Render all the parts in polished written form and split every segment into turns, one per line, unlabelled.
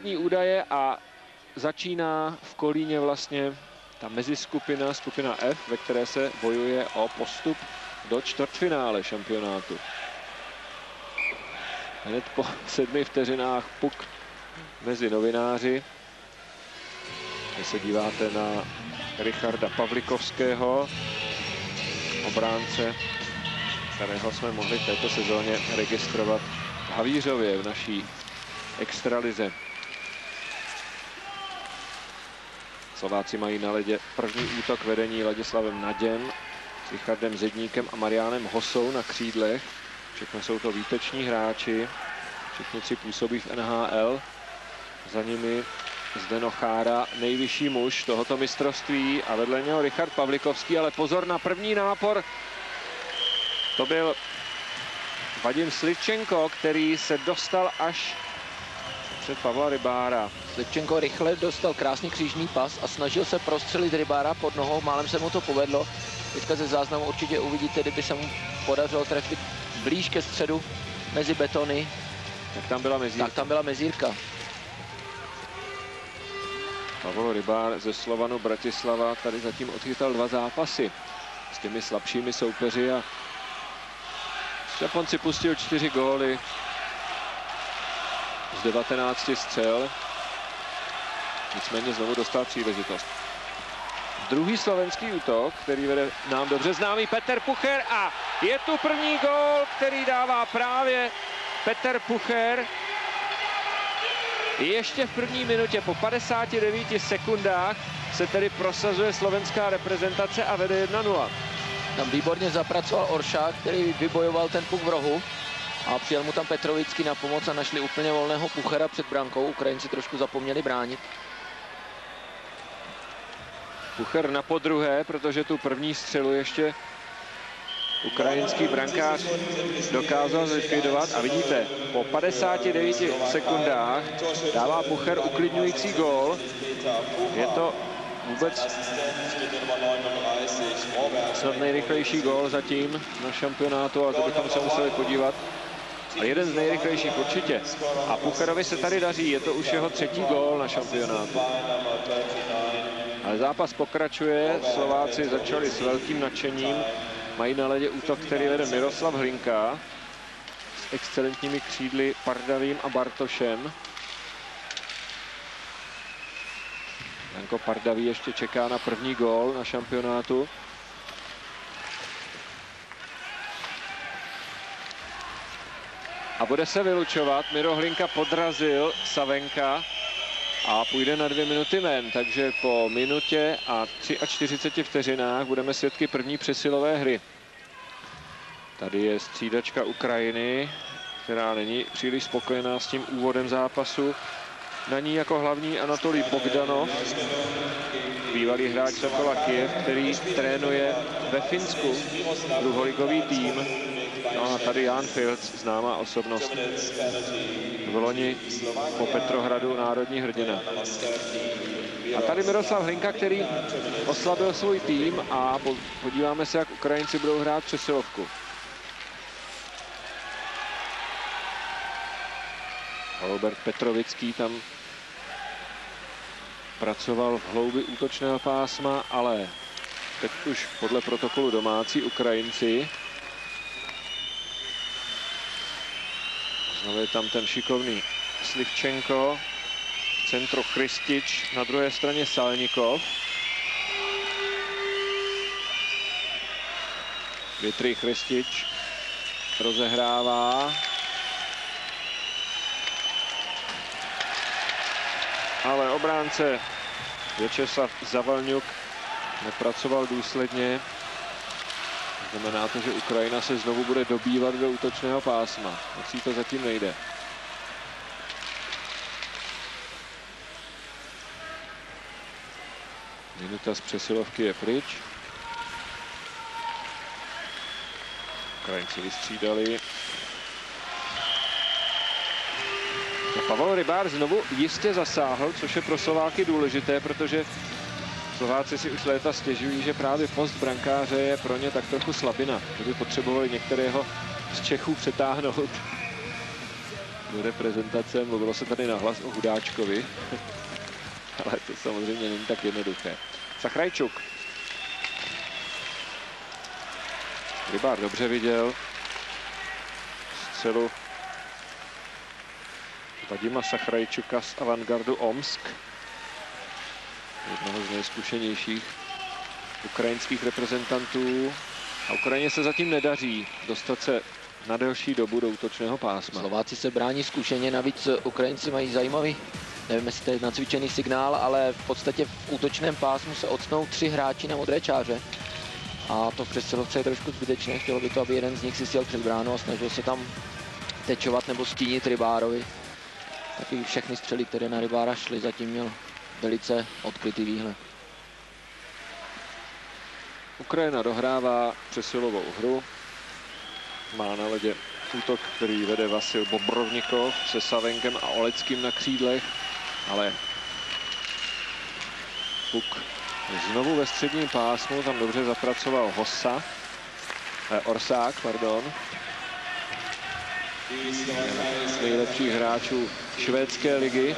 Údaje a začíná v Kolíně vlastně ta meziskupina, skupina F, ve které se bojuje o postup do čtvrtfinále šampionátu. Hned po 7 vteřinách puk mezi novináři. Když se díváte na Richarda Pavlikovského, obránce, kterého jsme mohli v této sezóně registrovat v Havířově v naší extralize. Slováci mají na ledě první útok vedení Ladislavem Naděm s Richardem Zedníkem a Mariánem Hosou na křídlech. Všechno jsou to výteční hráči, všichni tři působí v NHL. Za nimi Zdeno Chára, nejvyšší muž tohoto mistrovství, a vedle něho Richard Pavlikovský, ale pozor na první nápor. To byl Vadim Slivčenko, který se dostal až před Pavla Rybára.
Slivčenko rychle dostal krásný křížný pas a snažil se prostřelit Rybára pod nohou, málem se mu to povedlo. Teďka ze záznamu určitě uvidíte, kdyby se mu podařilo trefit blíž ke středu mezi betony.
Tak tam byla mezírka. Pavel Rybár ze Slovanu Bratislava tady zatím odchytal 2 zápasy s těmi slabšími soupeři a Japonci pustil 4 góly z 19 střel. Nicméně znovu dostal příležitost. Druhý slovenský útok, který vede nám dobře známý Petr Pucher, a je tu první gól, který dává právě Petr Pucher. Ještě v první minutě po 59 sekundách se tedy prosazuje slovenská reprezentace a vede 1-0.
Tam výborně zapracoval Oršák, který vybojoval ten puk v rohu a přijel mu tam Petrovický na pomoc a našli úplně volného Puchera před brankou. Ukrajinci trošku zapomněli bránit.
Pucher na podruhé, protože tu první střelu ještě ukrajinský brankář dokázal zlikvidovat. A vidíte, po 59 sekundách dává Pucher uklidňující gól. Je to vůbec snad nejrychlejší gól zatím na šampionátu, ale to bychom se museli podívat. A jeden z nejrychlejších určitě. A Pucherovi se tady daří, je to už jeho 3. gól na šampionátu. Ale zápas pokračuje, Slováci začali s velkým nadšením. Mají na ledě útok, který vede Miroslav Hlinka s excelentními křídly Pardavým a Bartošem. Janko Pardavý ještě čeká na první gól na šampionátu. A bude se vylučovat. Miro Hlinka podrazil Savenka a půjde na 2 minuty ven, takže po minutě a 43 vteřinách budeme svědky první přesilové hry. Tady je střídačka Ukrajiny, která není příliš spokojená s tím úvodem zápasu. Na ní jako hlavní Anatolij Bogdanov, bývalý hráč Sokola Kyjev, který trénuje ve Finsku druholigový tým. No a tady Jan Filc, známá osobnost. V loni po Petrohradu národní hrdina. A tady Miroslav Hlinka, který oslabil svůj tým, a podíváme se, jak Ukrajinci budou hrát přesilovku. Robert Petrovický tam pracoval v hloubi útočného pásma, ale teď už podle protokolu domácí Ukrajinci. Znovu je tam ten šikovný Slivčenko, v centru Chrystič, na druhé straně Salnikov. Dmitrij Chrystič rozehrává. Ale obránce Vyacheslav Zavalňuk nepracoval důsledně. Znamená to, že Ukrajina se znovu bude dobývat do útočného pásma. Moc to zatím nejde. Minuta z přesilovky je pryč. Ukrajinci vystřídali. Pavel Rybár znovu jistě zasáhl, což je pro Slováky důležité, protože Slováci si už léta stěžují, že právě post brankáře je pro ně tak trochu slabina, že by potřebovali některého z Čechů přetáhnout. do reprezentace. Mluvilo se tady nahlas o Hudáčkovi, ale to samozřejmě není tak jednoduché. Sachrajčuk. Rybár dobře viděl střelu Vadima Sachrajčuka z Avantgardu Omsk, jednoho z nejzkušenějších ukrajinských reprezentantů. A Ukrajině se zatím nedaří dostat se na delší dobu do útočného pásma.
Slováci se brání zkušeně, navíc Ukrajinci mají zajímavý, nevím, jestli to je nacvičený signál, ale v podstatě v útočném pásmu se octnou 3 hráči na modré čáře. A to v přesilovce je trošku zbytečné, chtělo by to, aby jeden z nich si sjel před bránu a snažil se tam tečovat nebo stínit Rybárovi. Taky všechny střely, které na Rybára šly, zatím měl velice odkrytý výhled.
Ukrajina dohrává přesilovou hru. Má na ledě útok, který vede Vasil Bobrovnikov se Savenkem a Oleckým na křídlech, ale puk znovu ve středním pásmu, tam dobře zapracoval Orsák, pardon. Z nejlepších hráčů švédské ligy,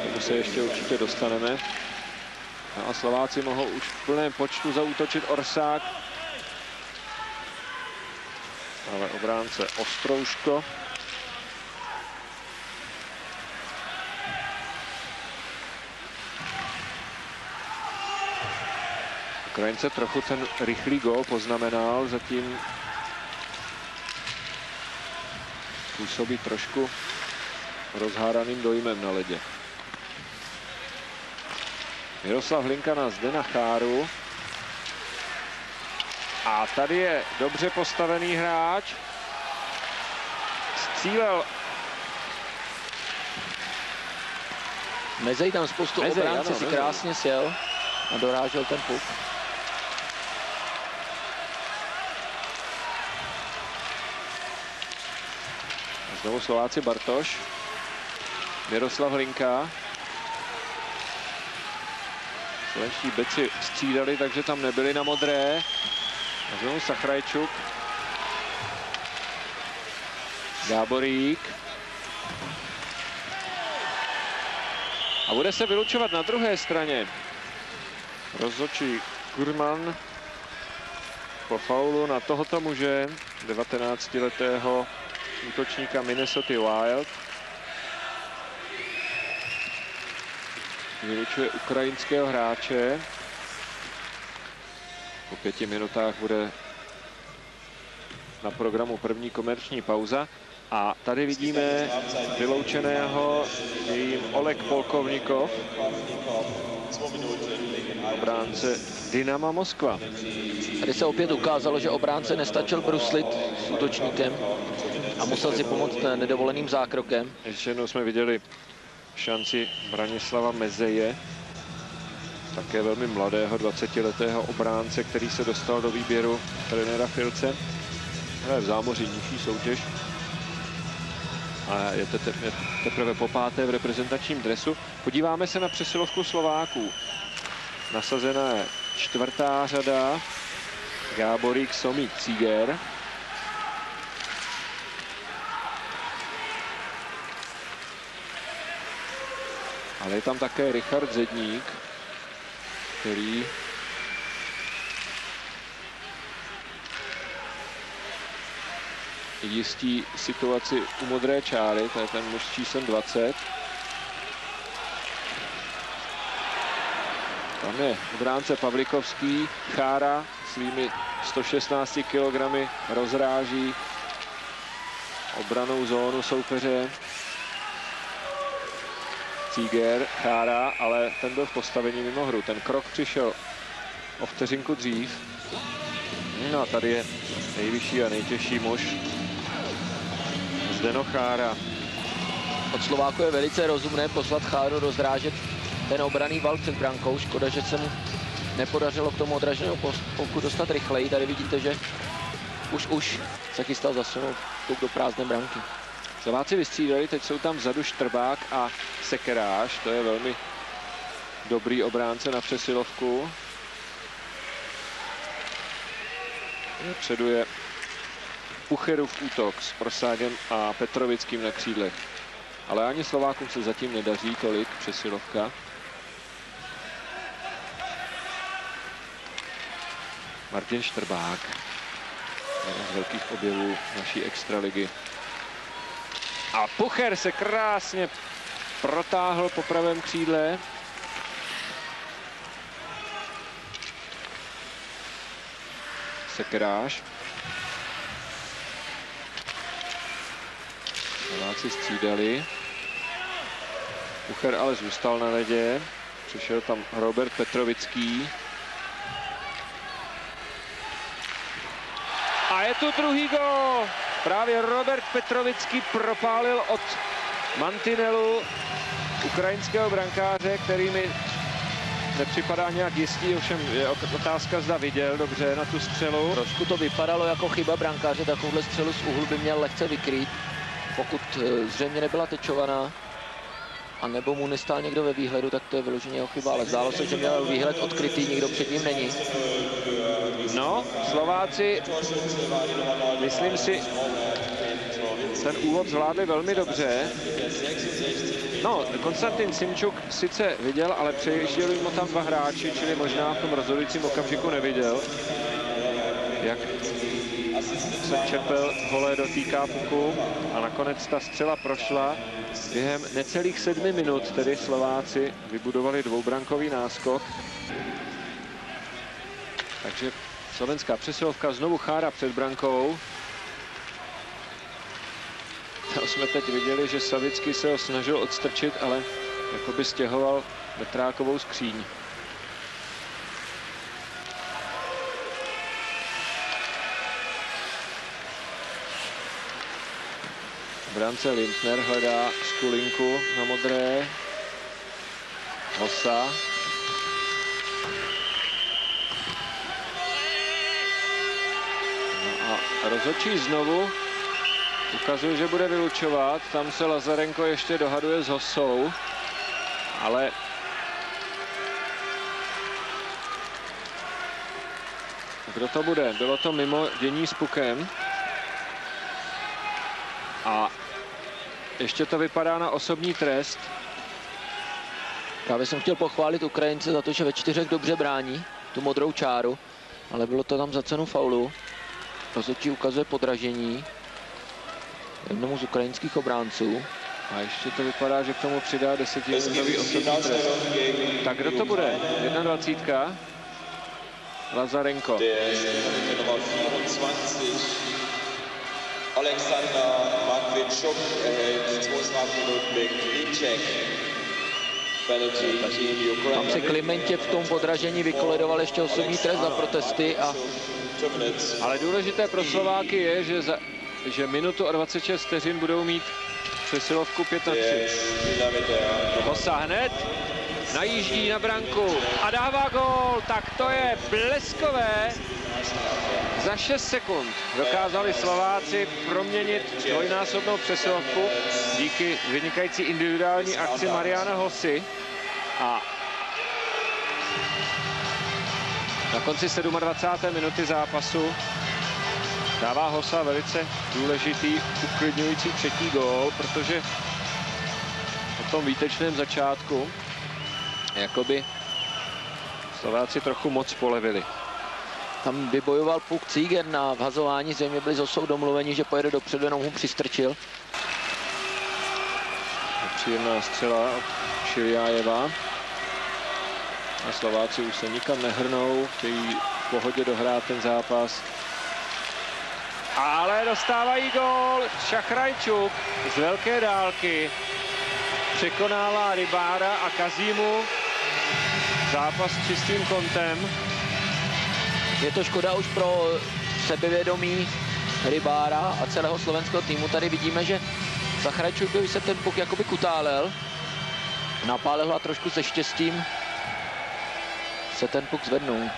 tomu se ještě určitě dostaneme. No a Slováci mohou už v plném počtu zaútočit. Orsák, ale obránce Ostrouško. Ukrajince trochu ten rychlý gól poznamenal, zatím působí trošku rozhádaným dojmem na ledě. Miroslav Hlinka na Zdena Cháru. A tady je dobře postavený hráč. Střílel.
Mezej tam spoustu obránce si krásně sjel a dorážel ten puk.
Znovu Slováci Bartoš. Miroslav Hlinka. Slovenští beci střídali, takže tam nebyli na modré. A znovu Sachrajčuk. Gáborík. A bude se vylučovat na druhé straně. Rozhodčí Kurman po faulu na tohoto muže, 19letého útočníka Minnesota Wild. Vylučuje ukrajinského hráče. Po 5 minutách bude na programu první komerční pauza. A tady vidíme vyloučeného jejím Oleg Polkovnikov, obránce Dynama Moskva.
Tady se opět ukázalo, že obránce nestačil bruslit s útočníkem a musel si pomoct nedovoleným zákrokem.
Ještě jednou jsme viděli šanci Branislava Mezeje, také velmi mladého 20letého obránce, který se dostal do výběru trenéra Filce. Hraje v Zámoří nižší soutěž a je teprve po 5. v reprezentačním dresu. Podíváme se na přesilovku Slováků. Nasazená je 4. řada. Gáborík, Somík, Cíger. Ale je tam také Richard Zedník, který jistí situaci u modré čáry, to je ten muž s číslem 20. Tam je obránce Pavlikovský, Chára svými 116 kg rozráží obranou zónu soupeře. Cíger, Chára, ale ten byl v postavení mimo hru. Ten krok přišel o vteřinku dřív. No a tady je nejvyšší a nejtěžší muž Zdeno Chára.
Od Slováku je velice rozumné poslat Cháru rozrážet ten obranný val před brankou. Škoda, že se mu nepodařilo k tomu odraženému pouku dostat rychleji. Tady vidíte, že už se chystal zasunout puk do prázdné branky.
Slováci vystřídali, teď jsou tam vzadu Štrbák a Sekeráš. To je velmi dobrý obránce na přesilovku. Předu je Pucherův útok s Orságem a Petrovickým na křídlech. Ale ani Slovákům se zatím nedaří tolik přesilovka. Martin Štrbák, jeden z velkých objevů naší extraligy. A Pucher se krásně protáhl po pravém křídle. Sekeráš. Slováci střídali. Pucher ale zůstal na ledě. Přišel tam Robert Petrovický. A je tu druhý gól. Právě Robert Petrovický propálil od mantinelu ukrajinského brankáře, který mi nepřipadá nějak jistý, ovšem je otázka, zda viděl dobře na tu střelu.
Trošku to vypadalo jako chyba brankáře, takovouhle střelu z úhlu by měl lehce vykrýt, pokud zřejmě nebyla tečovaná, a nebo mu nestál někdo ve výhledu, tak to je vyloženě jeho chyba, ale zdálo se, že měl výhled odkrytý, nikdo před ním není.
No, Slováci, myslím si, ten úvod zvládli velmi dobře. No, Konstantin Simčuk sice viděl, ale přejižděli mu tam dva hráči, čili možná v tom rozhodujícím okamžiku neviděl, jak se Čepel vole dotýká puku, a nakonec ta střela prošla. Během necelých 7 minut tedy Slováci vybudovali dvoubrankový náskok. Takže slovenská přesilovka, znovu Chára před brankou. Tam jsme teď viděli, že Savický se ho snažil odstrčit, ale jakoby stěhoval metrákovou skříň. V brance Lindner hledá Skulinku na modré. Hossa. No a rozhodčí znovu ukazuje, že bude vylučovat. Tam se Lazarenko ještě dohaduje s Hossou, ale kdo to bude? Bylo to mimo dění s pukem. A ještě to vypadá na osobní trest.
Právě jsem chtěl pochválit Ukrajince za to, že ve 4 dobře brání tu modrou čáru, ale bylo to tam za cenu faulu. Rozhodčí ukazuje podražení jednomu z ukrajinských obránců.
A ještě to vypadá, že k tomu přidá 10minutový osobní trest. Tak kdo to bude? 21. Lazarenko.
Alexander Matvičuk erhält 22 Minuten Klinček.
Tam si Klimentě v tom podražení vykoledoval ještě osobní trest za protesty.
Ale důležité pro Slováky je, že minutu a 26 vteřin budou mít přesilovku 5-3. Hossa hned najíždí na branku a dává gól. Tak to je bleskové. Za 6 sekund dokázali Slováci proměnit dvojnásobnou přesilovku díky vynikající individuální akci Mariana Hossy. A na konci 27. minuty zápasu dává Hossa velice důležitý, uklidňující třetí gól, protože po tom výtečném začátku jakoby Slováci trochu moc polevili.
Tam vybojoval puk Cíger na vhazování, zřejmě byli s Hossou domluveni, že pojede dopředu, jenom mu přistrčil.
Příjemná střela od Šiljájeva. A Slováci už se nikam nehrnou, chtějí v pohodě dohrát ten zápas. Ale dostávají gól. Šachrajčuk z velké dálky překonává Rybára a kazí mu zápas s čistým kontem.
Je to škoda už pro sebevědomí Rybára a celého slovenského týmu. Tady vidíme, že Šachrajčukovi se ten puk jakoby kutálel. Napálil a trošku se štěstím se ten puk zvednul.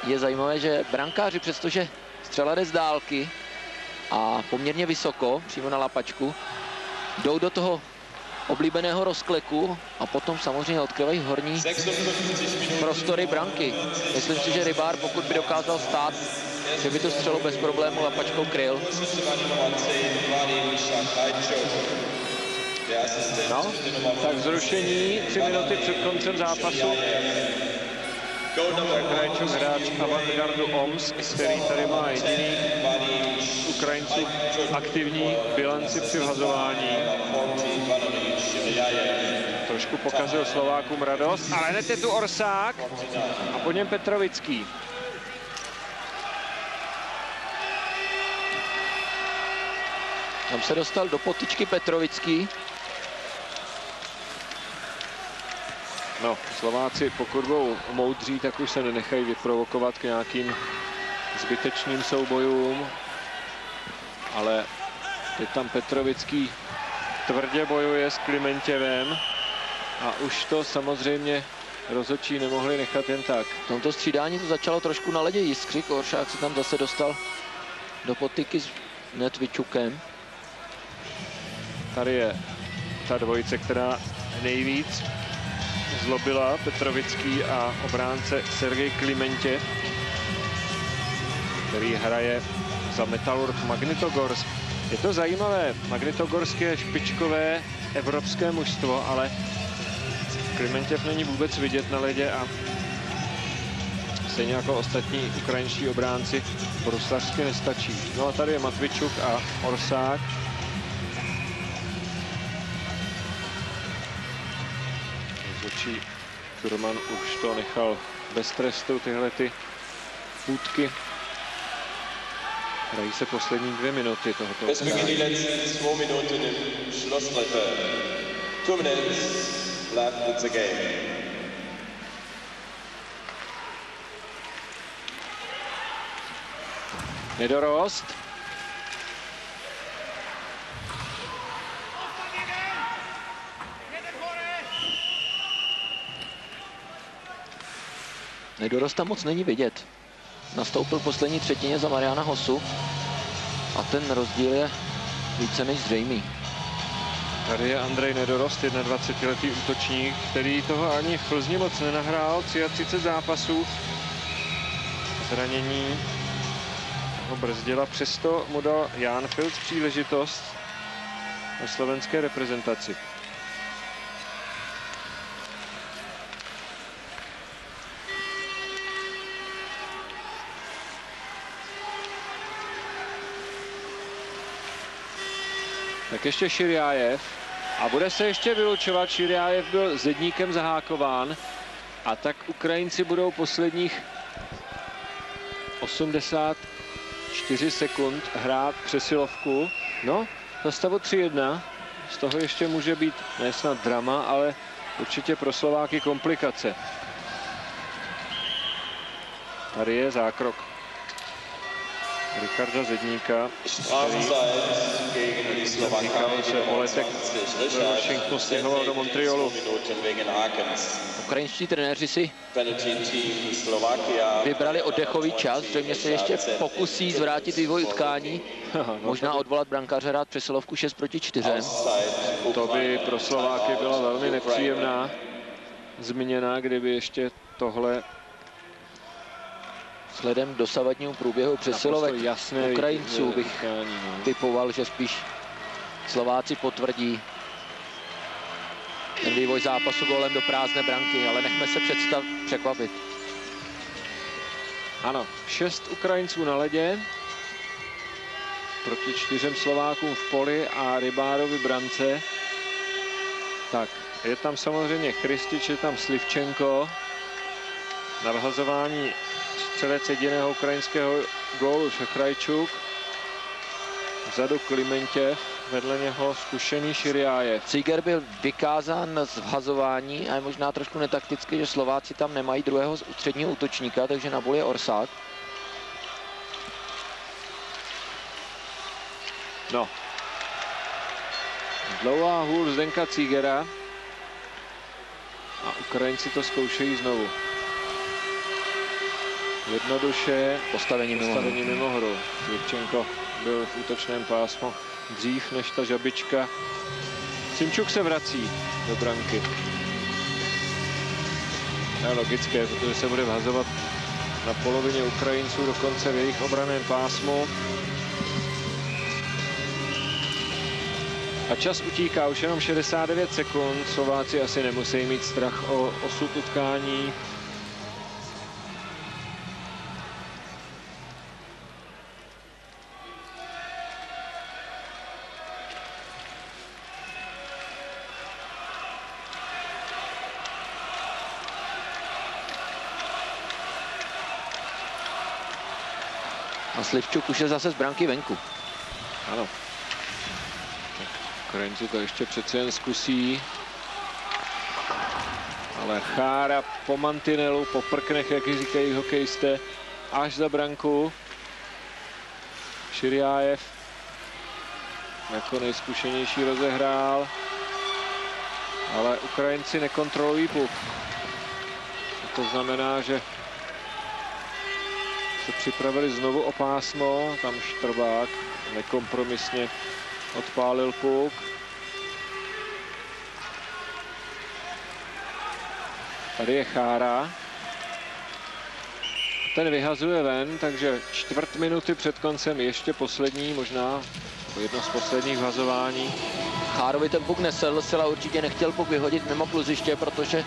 Je zajímavé, že brankáři, přestože střela jde z dálky a poměrně vysoko, přímo na lapačku, jdou do toho oblíbeného rozkleku a potom samozřejmě odkryvají horní prostory branky. Myslím si, že Rybár, pokud by dokázal stát že by to střelo bez problému lapačkou kryl.
No, tak zrušení 3 minuty před koncem zápasu. Krajčuk, hráč Avantgardu Omsk, který tady má jediný Ukrajinců aktivní bilanci při vhazování. Trošku pokazil Slovákům radost, ale hned je tu Orsák a po něm Petrovický.
Tam se dostal do potyčky Petrovický.
No, Slováci, pokud budou moudří, tak už se nenechají vyprovokovat k nějakým zbytečným soubojům. Ale teď tam Petrovický tvrdě bojuje s Klimentěvem a už to samozřejmě rozhodčí nemohli nechat jen tak.
V tomto střídání to začalo trošku na ledě jiskřit. Oršák se tam zase dostal do potyky s Netvičukem.
Tady je ta dvojice, která nejvíc zlobila, Petrovický a obránce Sergej Klimentěv, který hraje za Metalurg Magnitogorsk. Je to zajímavé, Magnitogorsk je špičkové evropské mužstvo, ale Klimentěv není vůbec vidět na ledě a stejně jako ostatní ukrajinští obránci bruslařsky nestačí. No a tady je Matvičuk a Orsák. Rozhodčí Turman už to nechal bez trestu, tyhle ty půtky. Hrají se poslední 2 minuty tohoto.
Es beginnen die letzten 2 Minuten im Schlusstreffer. 2 minutes left in the game.
Nedorost.
Nedorost tam moc není vidět. Nastoupil v poslední třetině za Mariana Hosu a ten rozdíl je více než zřejmý.
Tady je Andrej Nedorost, 21letý útočník, který toho ani v Plzni moc nenahrál, 33 zápasů. Zranění ho brzdila, přesto mu dal Jan Filc příležitost na slovenské reprezentaci. Tak ještě Širjájev a bude se ještě vylučovat. Širjájev byl zedníkem zahákován a tak Ukrajinci budou posledních 84 sekund hrát přesilovku. No, za stavu 3-1. Z toho ještě může být ne snad drama, ale určitě pro Slováky komplikace. Tady je zákrok Richarda Zedníka,
Strafzeit gegen die Slowakei.
se o letek do Washingtonu stěhoval do Montrealu.
Ukrajinští trenéři si
Penalty team Slovakia.
vybrali oddechový čas, zřejmě se ještě pokusí zvrátit vývoj utkání, možná odvolat brankáře, hrát přesilovku 6-4.
To by pro Slováky byla velmi nepříjemná změna, kdyby ještě tohle
Vzhledem k dosavadnímu průběhu přesilovek Ukrajinců bych typoval, že spíš Slováci potvrdí ten vývoj zápasu gólem do prázdné branky, ale nechme se překvapit.
Ano, 6 Ukrajinců na ledě proti 4 Slovákům v poli a Rybárovi brance. Tak, je tam samozřejmě Chrystič, je tam Slivčenko. Na vhazování střelec jediného ukrajinského gólu Šachrajčuk. Vzadu Klimentěv, vedle něho zkušený Širjájev.
Cíger byl vykázán z vhazování a je možná trošku netakticky, že Slováci tam nemají druhého středního útočníka, takže na boli je Orsák.
No. Dlouhá hůl Zdenka Cígera. A Ukrajinci to zkoušejí znovu. Jednoduše postavení mimo hru. Slivčenko byl v útočném pásmu dřív než ta žabička. Simčuk se vrací do branky. To je logické, protože se bude vhazovat na polovině Ukrajinců, dokonce v jejich obranném pásmu. A čas utíká, už jenom 69 sekund. Slováci asi nemusí mít strach o osud utkání.
A Slivčuk už je zase z branky venku.
Ano. Ukrajinci to ještě přece jen zkusí. Ale Chára po mantinelu, po prknech, jak říkají hokejisté, až za branku. Širjájev jako nejzkušenější rozehrál. Ale Ukrajinci nekontrolují puk. To znamená, že se připravili znovu o pásmo. Tam Štrbák nekompromisně odpálil puk. Tady je Chára. Ten vyhazuje ven, takže čtvrt minuty před koncem ještě poslední, možná jedno z posledních vhazování.
Chárovi ten puk nesedl, zcela určitě nechtěl puk vyhodit mimo kluziště, protože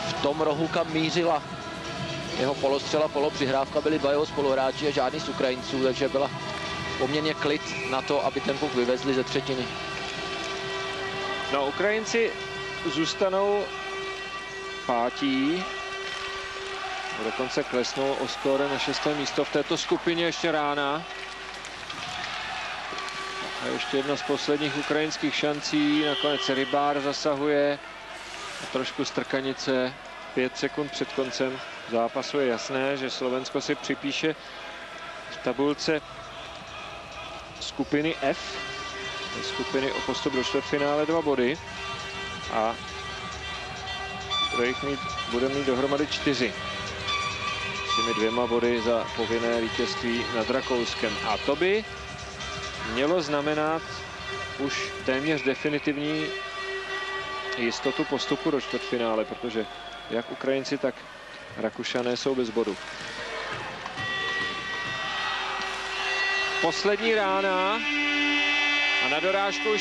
v tom rohu, kam mířila jeho polostřela, polopřihrávka, byli dva jeho spoluhráči a žádný z Ukrajinců, takže byla poměrně klid na to, aby ten puk vyvezli ze třetiny.
No, Ukrajinci zůstanou pátí. Dokonce klesnou o skóre na 6. místo v této skupině ještě rána. A ještě jedna z posledních ukrajinských šancí. Nakonec Rybár zasahuje. A trošku strkanice. 5 sekund před koncem zápasu je jasné, že Slovensko si připíše v tabulce skupiny F, skupiny o postup do čtvrtfinále 2 body a bude mít dohromady 4. S těmi 2 body za povinné vítězství nad Rakouskem. A to by mělo znamenat už téměř definitivní jistotu postupu do čtvrtfinále, protože jak Ukrajinci, tak Rakušané jsou bez bodu. Poslední rána a na dorážku už